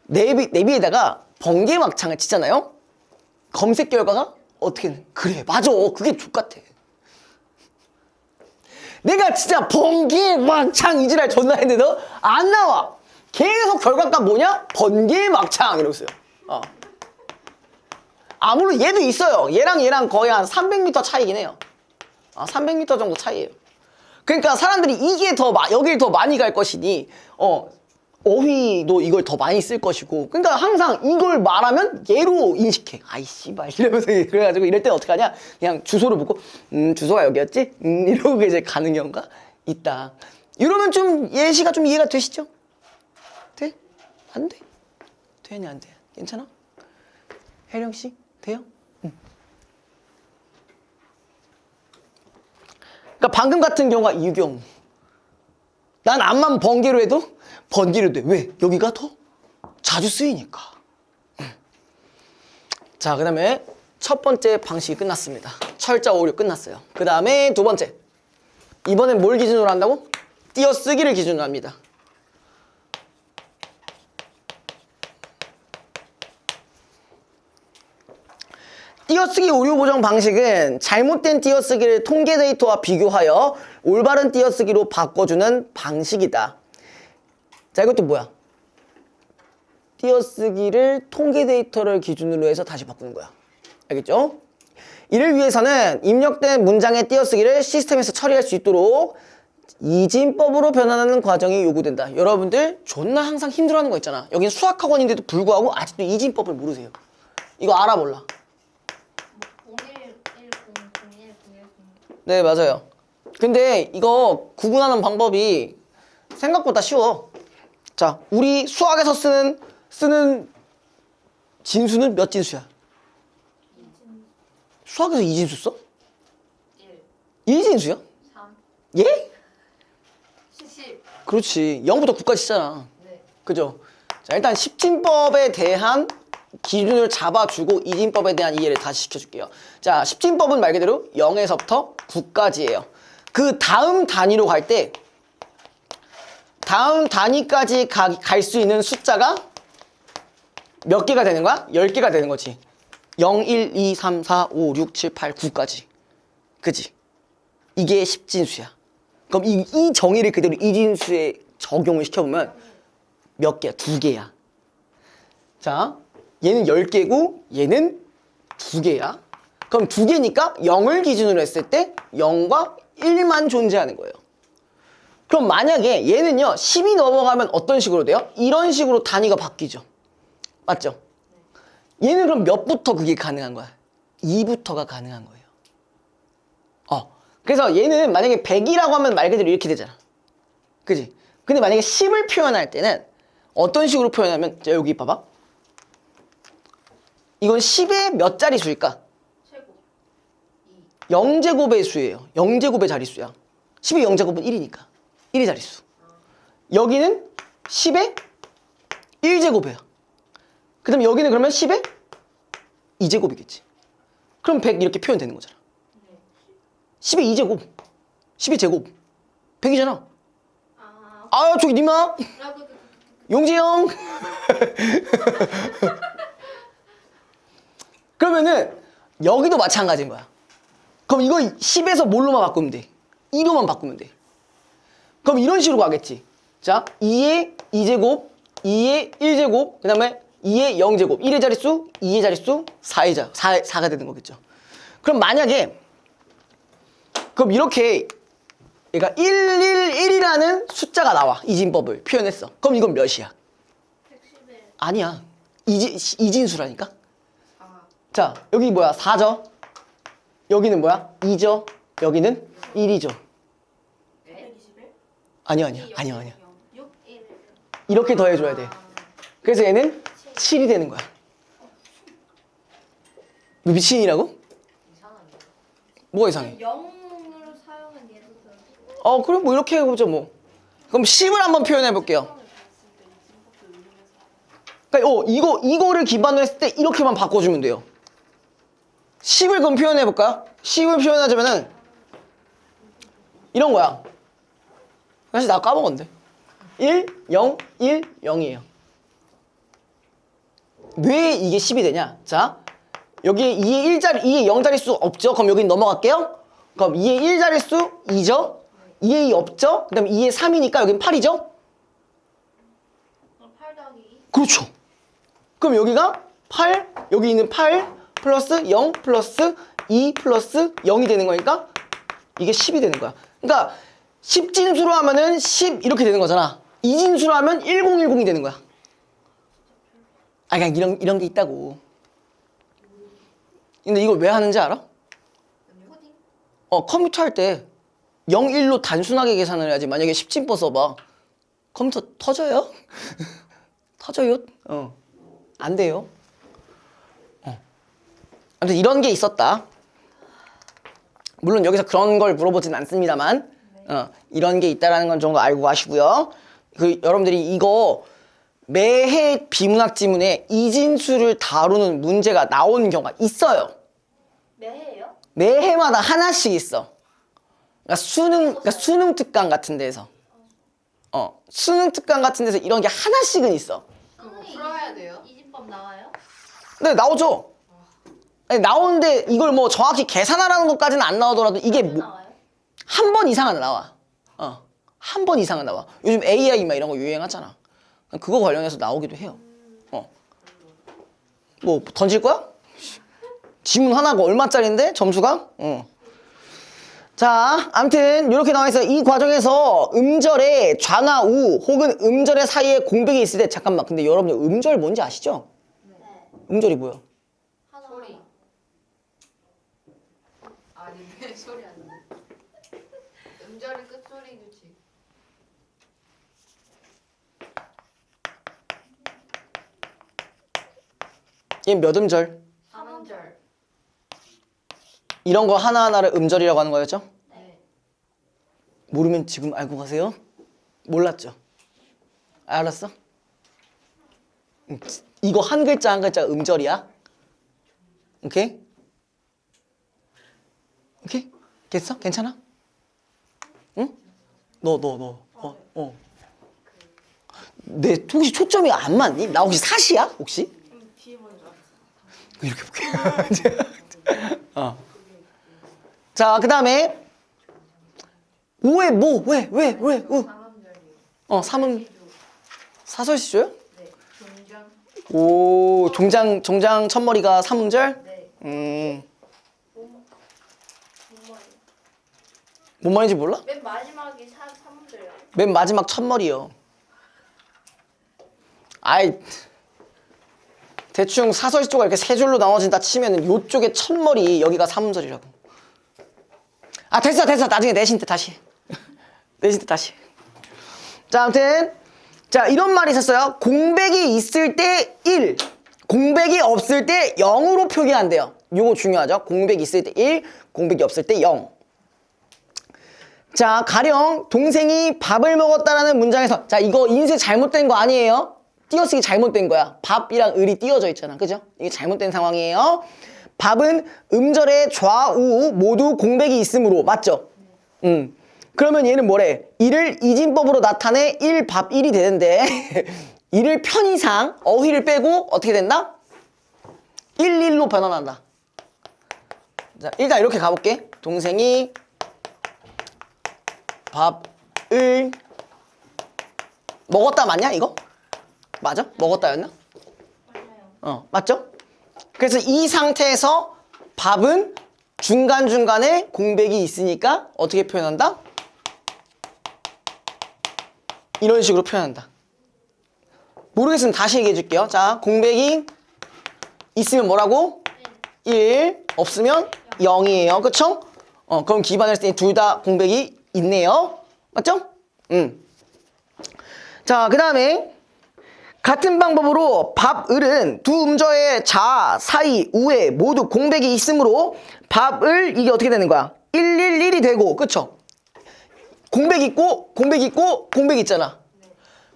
내비에다가 번개 막창을 치잖아요. 검색 결과가 어떻게 그래 맞아. 그게 족같아. 내가 진짜 번개 막창 이지랄 존나 했는데도 안 나와. 계속 결과가 뭐냐? 번개 막창 이러고 있어요. 물론 얘도 있어요. 얘랑 거의 한 300m 차이긴 해요. 300m 정도 차이예요. 그러니까 사람들이 이게 여길 더 많이 갈 것이니 어휘도 이걸 더 많이 쓸 것이고 그러니까 항상 이걸 말하면 얘로 인식해. 아이 씨발 이러면서 그래가지고 이럴 때 어떡하냐 그냥 주소를 묻고 주소가 여기였지? 이러고 이제 가는 경우가 있다. 이러면 좀 예시가 좀 이해가 되시죠? 돼? 안 돼? 되냐 안 돼? 괜찮아? 혜령씨? 돼요? 그러니까 방금 같은 경우가 유경. 난 암만 번개로 해도 번개로 돼. 왜? 여기가 더 자주 쓰이니까. 자, 그 다음에 첫 번째 방식이 끝났습니다. 철자 오류 끝났어요. 그 다음에 두 번째. 이번엔 뭘 기준으로 한다고? 띄어쓰기를 기준으로 합니다. 띄어쓰기 오류 보정 방식은 잘못된 띄어쓰기를 통계 데이터와 비교하여 올바른 띄어쓰기로 바꿔주는 방식이다. 자, 이것도 뭐야? 띄어쓰기를 통계 데이터를 기준으로 해서 다시 바꾸는 거야. 알겠죠? 이를 위해서는 입력된 문장의 띄어쓰기를 시스템에서 처리할 수 있도록 이진법으로 변환하는 과정이 요구된다. 여러분들 존나 항상 힘들어하는 거 있잖아. 여긴 수학학원인데도 불구하고 아직도 이진법을 모르세요. 이거 알아 몰라? 01100101. 네, 맞아요. 근데 이거 구분하는 방법이 생각보다 쉬워. 자, 우리 수학에서 쓰는 진수는 몇 진수야? 수학에서 이진수 써? 1. 1진수야? 3. 예? 10. 그렇지. 0부터 9까지 쓰잖아. 네. 그죠? 자, 일단 10진법에 대한 기준을 잡아주고 이진법에 대한 이해를 다시 시켜줄게요. 자, 10진법은 말 그대로 0에서부터 9까지예요. 그 다음 단위로 갈 때 다음 단위까지 갈 수 있는 숫자가 몇 개가 되는 거야? 10개가 되는 거지. 0, 1, 2, 3, 4, 5, 6, 7, 8, 9까지. 그지? 이게 10진수야. 그럼 이 정의를 그대로 이진수에 적용을 시켜보면 몇 개야? 2개야. 자, 얘는 10개고 얘는 2개야. 그럼 2개니까 0을 기준으로 했을 때 0과 1만 존재하는 거예요. 그럼 만약에 얘는요 10이 넘어가면 어떤 식으로 돼요? 이런 식으로 단위가 바뀌죠. 맞죠? 얘는 그럼 몇부터 그게 가능한 거야? 2부터가 가능한 거예요. 그래서 얘는 만약에 100이라고 하면 말 그대로 이렇게 되잖아. 그지? 근데 만약에 10을 표현할 때는 어떤 식으로 표현하면 자, 여기 봐봐. 이건 10의 몇 자릿수일까? 최고. 0제곱의 수예요. 0제곱의 자릿수야. 10의 0제곱은 1이니까. 1의 자릿수. 여기는 10의 1제곱이야. 그 다음에 여기는 그러면 10의 2제곱이겠지. 그럼 100 이렇게 표현되는 거잖아. 10의 2제곱, 10의 제곱, 100이잖아. 아, 저기 니마, 용지형. 그러면은 여기도 마찬가지인 거야. 그럼 이거 10에서 뭘로만 바꾸면 돼? 2로만 바꾸면 돼. 그럼 이런 식으로 가겠지. 자, 2의 2제곱, 2의 1제곱, 그 다음에 2의 0제곱, 1의 자릿수, 2의 자릿수, 4가 되는 거겠죠. 그럼 만약에 그럼 이렇게 얘가 111이라는 숫자가 나와. 이진법을 표현했어. 그럼 이건 몇이야? 111. 아니야. 이진수라니까. 4. 자, 여기 뭐야? 4죠? 여기는 뭐야? 2죠? 여기는 1이죠. 121? 아니야. 6, 1. 이렇게 더해줘야 돼. 그래서 얘는 7이 되는 거야. 너 미친이라고? 이상한데. 뭐가 이상해? 0으로 사용한 예를 들어. 그럼 뭐 이렇게 해보죠 뭐. 그럼 10을 한번 표현해볼게요. 그러니까 이거를 기반으로 했을 때 이렇게만 바꿔주면 돼요. 10을 그럼 표현해볼까요? 10을 표현하자면은 이런 거야. 사실 나 까먹었는데. 1, 0, 1, 0이에요. 왜 이게 10이 되냐? 자, 여기에 2의 0자릿수 없죠? 그럼 여기 넘어갈게요. 그럼 2의 1자릿수 2죠? 2의 2 없죠? 그 다음에 2의 3이니까 여긴 8이죠? 8 더하기 2. 그렇죠. 그럼 여기가 8, 여기 있는 8 플러스 0 플러스 2 플러스 0이 되는 거니까 이게 10이 되는 거야. 그러니까 10진수로 하면은 10 이렇게 되는 거잖아. 2진수로 하면 1010이 되는 거야. 아, 그냥 이런 게 있다고. 근데 이걸 왜 하는지 알아? 코딩. 컴퓨터 할 때 0, 1로 단순하게 계산을 해야지. 만약에 10진법 써봐. 컴퓨터 터져요? 터져요? 안 돼요. 아무튼 이런 게 있었다. 물론 여기서 그런 걸 물어보진 않습니다만 이런 게 있다라는 건 정도 알고 가시고요. 여러분들이 이거 매해 비문학 지문에 이진수를 다루는 문제가 나오는 경우가 있어요. 매해요? 매해마다 하나씩 있어. 그러니까 수능 특강 같은 데서 수능 특강 같은 데서 이런 게 하나씩은 있어. 그거 풀어야 돼요? 이진법 나와요? 네, 나오죠. 아니, 나오는데 이걸 뭐 정확히 계산하라는 것까지는 안 나오더라도 이게 나와요? 한 번 이상은 나와. 한 번 이상은 나와. 요즘 AI 막 이런 거 유행하잖아. 그거 관련해서 나오기도 해요. 뭐 던질 거야? 지문 하나가 얼마짜린데 점수가? 자, 아무튼 이렇게 나와 있어요. 이 과정에서 음절의 좌나 우 혹은 음절의 사이에 공백이 있을 때 잠깐만. 근데 여러분들 음절 뭔지 아시죠? 네. 음절이 뭐야? 하나. 소리. 아닌데 소리 안 나. 음절의 끝소리 규칙. 얘 몇 음절? 3음절. 이런 거 하나하나를 음절이라고 하는 거였죠? 네. 모르면 지금 알고 가세요? 몰랐죠? 알았어? 이거 한 글자 한 글자 음절이야. 오케이? 오케이? 됐어? 괜찮아? 응? 내 혹시 초점이 안 맞니? 나 혹시 사시야? 혹시? 뒤에 보는 줄 알았어. 이렇게 볼게. 자, 그 다음에 오에 뭐? 왜? 우? 3음절이에요. 삼음 사설시조요? 네. 종장. 오, 종장 첫머리가 삼음절? 네. 뭔 말인지 몰라? 맨 마지막이 3음절이요. 맨 마지막 첫머리요. 아이, 대충 사설시조가 이렇게 세 줄로 나눠진다 치면은 요쪽에 첫머리 여기가 삼음절이라고. 아, 됐어. 나중에 내신 때 다시. 자, 아무튼 자, 이런 말이 있었어요. 공백이 있을 때 1, 공백이 없을 때 0으로 표기한대요. 요거 중요하죠. 공백이 있을 때 1, 공백이 없을 때 0. 자, 가령 동생이 밥을 먹었다라는 문장에서 자, 이거 인쇄 잘못된 거 아니에요? 띄어쓰기 잘못된 거야. 밥이랑 을이 띄어져 있잖아. 그죠? 이게 잘못된 상황이에요. 밥은 음절의 좌우 모두 공백이 있으므로 맞죠? 그러면 얘는 뭐래? 이를 이진법으로 나타내 1밥 1이 되는데 이를 편의상 어휘를 빼고 어떻게 된다? 1, 1로 변환한다. 자, 일단 이렇게 가볼게. 동생이 밥을 먹었다 맞냐 이거? 맞아? 먹었다였나? 맞아요. 맞죠? 그래서 이 상태에서 밥은 중간중간에 공백이 있으니까 어떻게 표현한다? 이런 식으로 표현한다. 모르겠으면 다시 얘기해 줄게요. 자, 공백이 있으면 뭐라고? 1, 없으면 0이에요. 그쵸? 그럼 기반을 했을 때 둘 다 공백이 있네요. 맞죠? 자, 그 다음에 같은 방법으로 밥, 을은 두 음절의 자, 사이, 우에 모두 공백이 있으므로 밥을 이게 어떻게 되는 거야? 111이 되고, 그쵸? 공백 있고, 공백 있고, 공백 있잖아.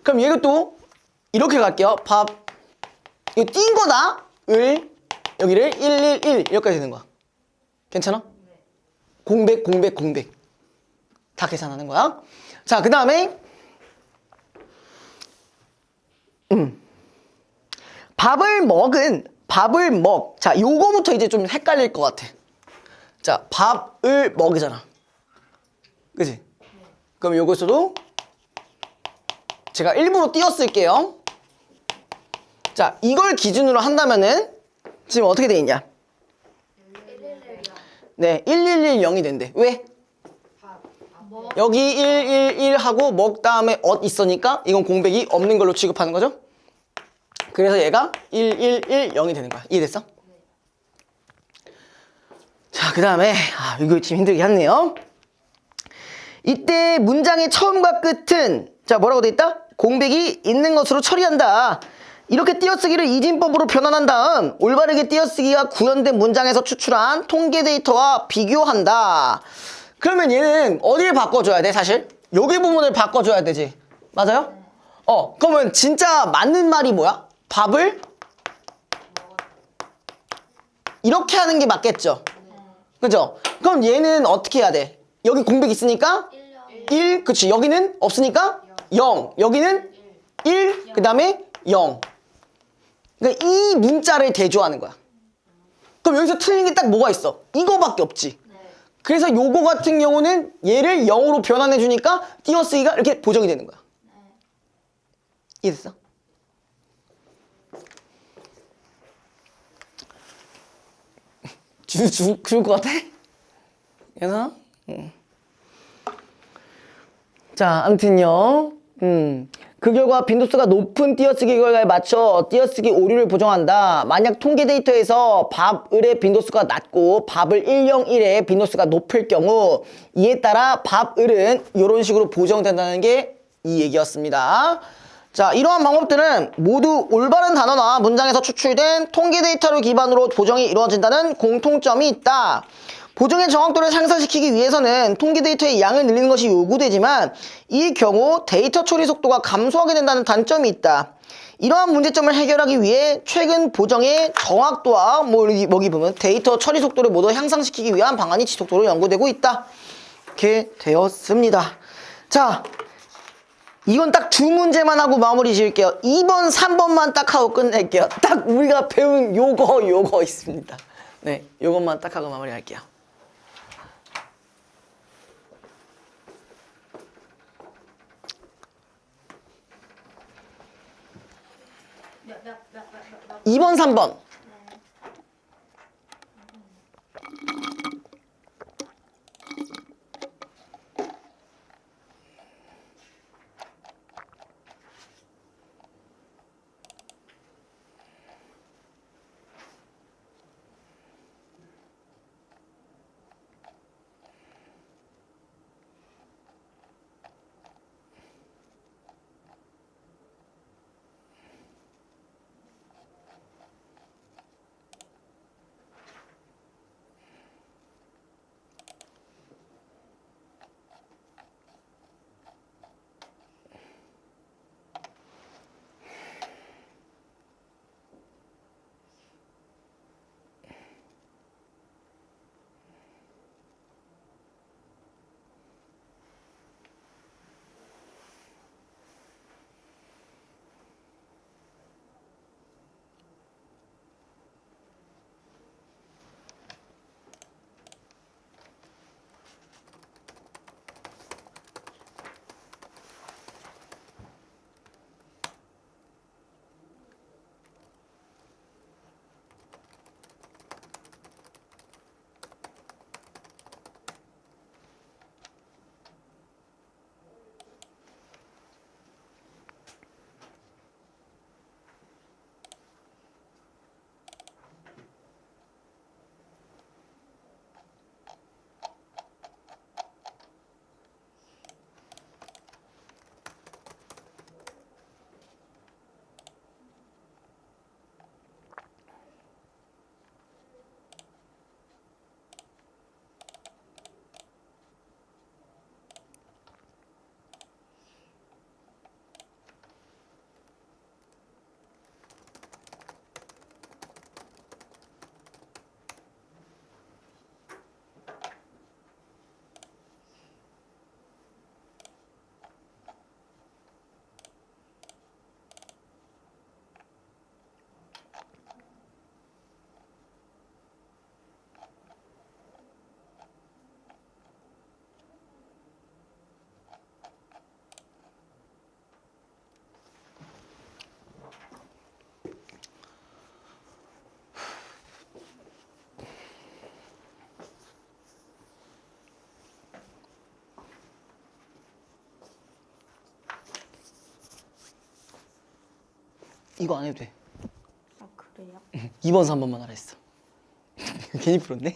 그럼 얘도 이렇게 갈게요. 밥, 이거 띈 거다. 을, 여기를 111 여기까지 되는 거야. 괜찮아? 공백, 공백, 공백. 다 계산하는 거야. 자, 그 다음에 밥을 먹. 자, 요거부터 이제 좀 헷갈릴 것 같아. 자, 밥을 먹이잖아. 그지? 그럼 요것으로 제가 일부러 띄어쓸게요. 자, 이걸 기준으로 한다면은 지금 어떻게 돼 있냐? 111요. 네, 1110이 된대. 왜? 뭐? 여기 111 하고 먹 다음에 있으니까 이건 공백이 없는 걸로 취급하는 거죠. 그래서 얘가 1110이 되는 거야. 이해됐어? 자, 그 다음에 이거 지금 힘들게 했네요. 이때 문장의 처음과 끝은 자, 뭐라고 돼 있다? 공백이 있는 것으로 처리한다. 이렇게 띄어쓰기를 이진법으로 변환한 다음 올바르게 띄어쓰기가 구현된 문장에서 추출한 통계 데이터와 비교한다. 그러면 얘는 어디를 바꿔줘야 돼, 사실? 여기 부분을 바꿔줘야 되지. 맞아요? 그러면 진짜 맞는 말이 뭐야? 밥을 이렇게 하는 게 맞겠죠? 그죠? 그럼 얘는 어떻게 해야 돼? 여기 공백 있으니까 1, 그치. 여기는 없으니까 0. 여기는 1, 그 다음에 0. 그러니까 이 문자를 대조하는 거야. 그럼 여기서 틀린 게 딱 뭐가 있어? 이거밖에 없지. 그래서 요거 같은 경우는 얘를 0으로 변환해 주니까 띄어쓰기가 이렇게 보정이 되는 거야. 이해됐어? 죽을 것 같아? 얘나? 자, 아무튼요. 그 결과 빈도수가 높은 띄어쓰기 결과에 맞춰 띄어쓰기 오류를 보정한다. 만약 통계 데이터에서 밥, 을의 빈도수가 낮고 밥을 101에 빈도수가 높을 경우 이에 따라 밥, 을은 이런 식으로 보정된다는 게 이 얘기였습니다. 자, 이러한 방법들은 모두 올바른 단어나 문장에서 추출된 통계 데이터를 기반으로 보정이 이루어진다는 공통점이 있다. 보정의 정확도를 상승시키기 위해서는 통계 데이터의 양을 늘리는 것이 요구되지만 이 경우 데이터 처리 속도가 감소하게 된다는 단점이 있다. 이러한 문제점을 해결하기 위해 최근 보정의 정확도와 여기 보면 데이터 처리 속도를 모두 향상시키기 위한 방안이 지속적으로 연구되고 있다. 이렇게 되었습니다. 자, 이건 딱 두 문제만 하고 마무리 지을게요. 2번, 3번만 딱 하고 끝낼게요. 딱 우리가 배운 요거 있습니다. 네, 요것만 딱 하고 마무리 할게요. 몇, 2번, 3번. 이거 안 해도 돼. 아 그래요? 2번, 3번만 하라 했어. 괜히 풀었네.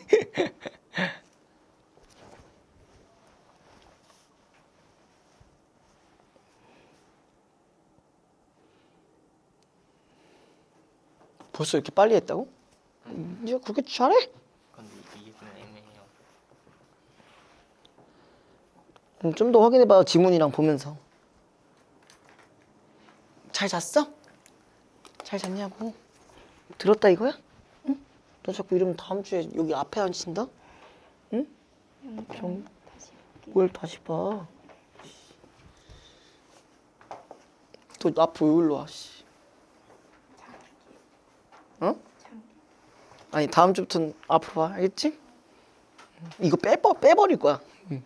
벌써 이렇게 빨리 했다고? 네가 그렇게 잘해? 근데 이게 좀 애매해요. 좀 더 확인해봐. 지문이랑 보면서. 잘 잤어? 잘 잤냐고? 들었다 이거야? 응? 너 자꾸 이러면 다음 주에 여기 앞에 앉힌다? 응? 좀 뭘 다시 봐. 또 앞으로 여기로 와. 씨. 어? 아니 다음 주부터는 앞으로 와. 알겠지? 이거 빼버릴 거야. 응.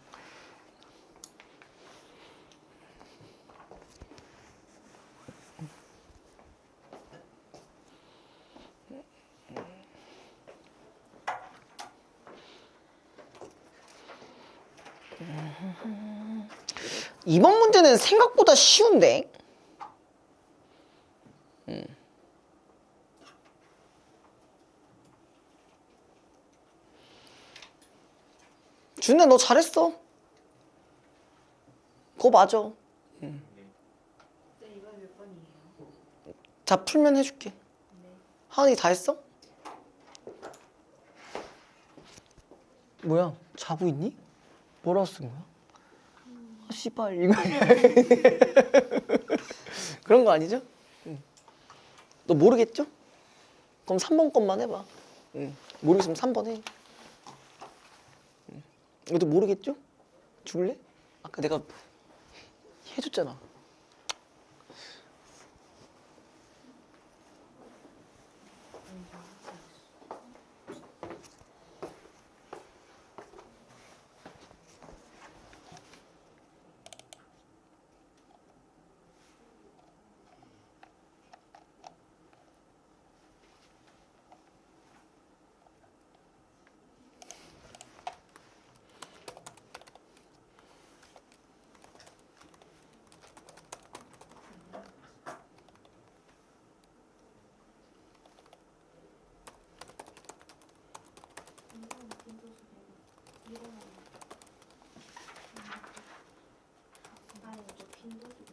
이번 문제는 생각보다 쉬운데? 준혜 너 잘했어. 그거 맞아. 네, 이거 몇 번이에요? 자 풀면 해줄게. 하은이 다 했어? 뭐야 자고 있니? 뭐라고 쓴 거야? 아 씨발 이거 그런 거 아니죠? 응. 너 모르겠죠? 그럼 3번 것만 해봐. 응. 모르겠으면 3번 해. 응. 이것도 모르겠죠? 죽을래? 아까 내가 해줬잖아. 아니 이거 빈도수가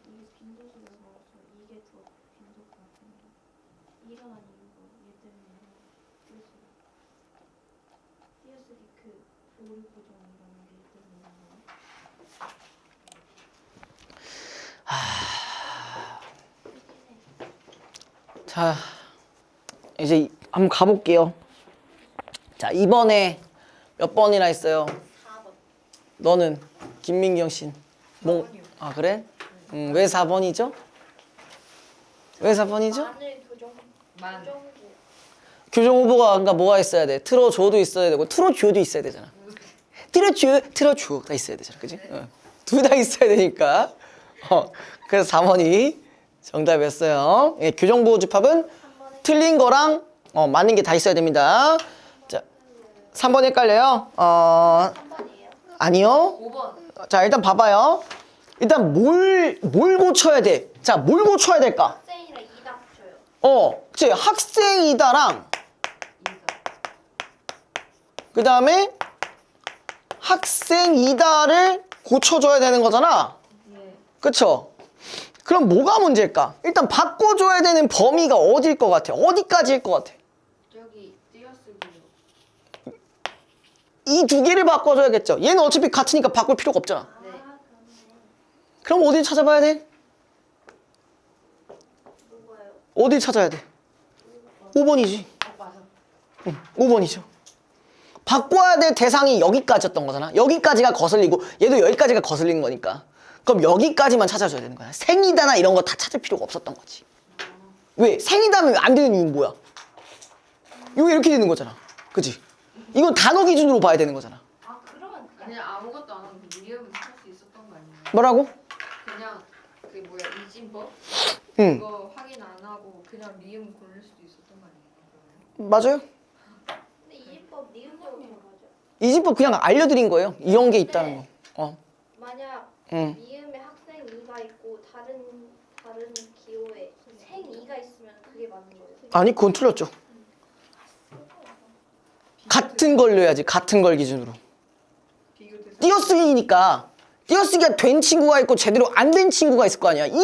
이게 빈도수가 나와서 이게 더 빈도 같은데 일어난 이유가 얘 때문에 띄어쓰기 그 오류 고정이라는 게 때문에 자 이제 한번 가볼게요. 자 이번에 몇 번이나 했어요? 4번 너는 김민경 씨는 뭐? 아 그래? 왜 4번이죠? 왜 4번이죠? 마늘 교정 만. 교정부 교정 후보가 그러니까 뭐가 있어야 돼? 틀어줘도 있어야 되고 틀어줘도 있어야 되잖아. 틀어줘 다 있어야 되잖아, 그지? 둘 다 있어야 되니까. 그래서 4번이 정답이었어요. 예, 교정보호 집합은 틀린 거랑 맞는 게 다 있어야 됩니다. 자, 3번 헷갈려요? 3번이에요 아니요. 5번. 자, 일단 봐봐요. 일단 뭘 고쳐야 돼? 자, 뭘 고쳐야 될까? 학생이랑 2다 붙여요 그치. 학생이다랑 그 다음에 학생이다를 고쳐줘야 되는 거잖아. 예. 그쵸? 그럼 뭐가 문제일까? 일단 바꿔줘야 되는 범위가 어디일 것 같아? 어디까지일 것 같아? 저기 띄어쓰기요. 이 두 개를 바꿔줘야겠죠? 얘는 어차피 같으니까 바꿀 필요가 없잖아. 네. 그럼 어디 찾아봐야 돼? 누구예요? 어디 찾아야 돼? 5번이지. 맞아. 5번이죠. 바꿔야 될 대상이 여기까지였던 거잖아. 여기까지가 거슬리고 얘도 여기까지가 거슬리는 거니까. 그럼 여기까지만 찾아줘야 되는 거야. 생이다나 이런 거 다 찾을 필요가 없었던 거지. 왜? 생이다면 안 되는 이유는 뭐야? 이거 이렇게 되는 거잖아. 그치? 이건 단어 기준으로 봐야 되는 거잖아. 아 그러면 그냥 아무것도 안 하고 미리음을 할 수 있었던 거 아니에요? 뭐라고? 그냥 그 뭐야 이진법 응. 그거 확인 안 하고 그냥 미음 고를 수도 있었던 거 아니에요? 맞아요. 근데 이집법 니은적으로 맞아 이 집법 그냥 알려드린 거예요. 이런 게 있다는 거. 만약 응. 미음에 학생 2가 있고 다른 그게 맞는 거예요? 아니 그건 틀렸죠. 같은 걸로 해야지. 같은 걸 기준으로. 비교 대상. 띄어쓰기니까 띄어쓰기가 된 친구가 있고 제대로 안 된 친구가 있을 거 아니야. 이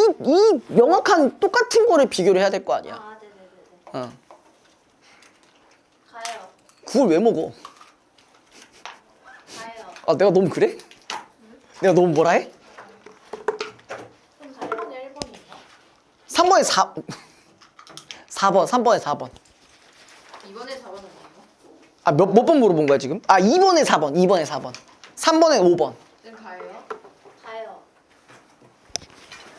명확한 똑같은 거를 비교를 해야 될 거 아니야. 아, 네네네네. 어. 가요. 그걸 왜 먹어? 가요. 아 내가 너무 그래? 내가 너무 뭐라 해? 그럼 4번에 1번인가? 3번에 4번 3번에 4번. 이번에 4번은 뭐예요? 아 몇 번 물어본 거야 지금? 아 2번에 4번 2번에 4번 3번에 5번. 쌤 가예요?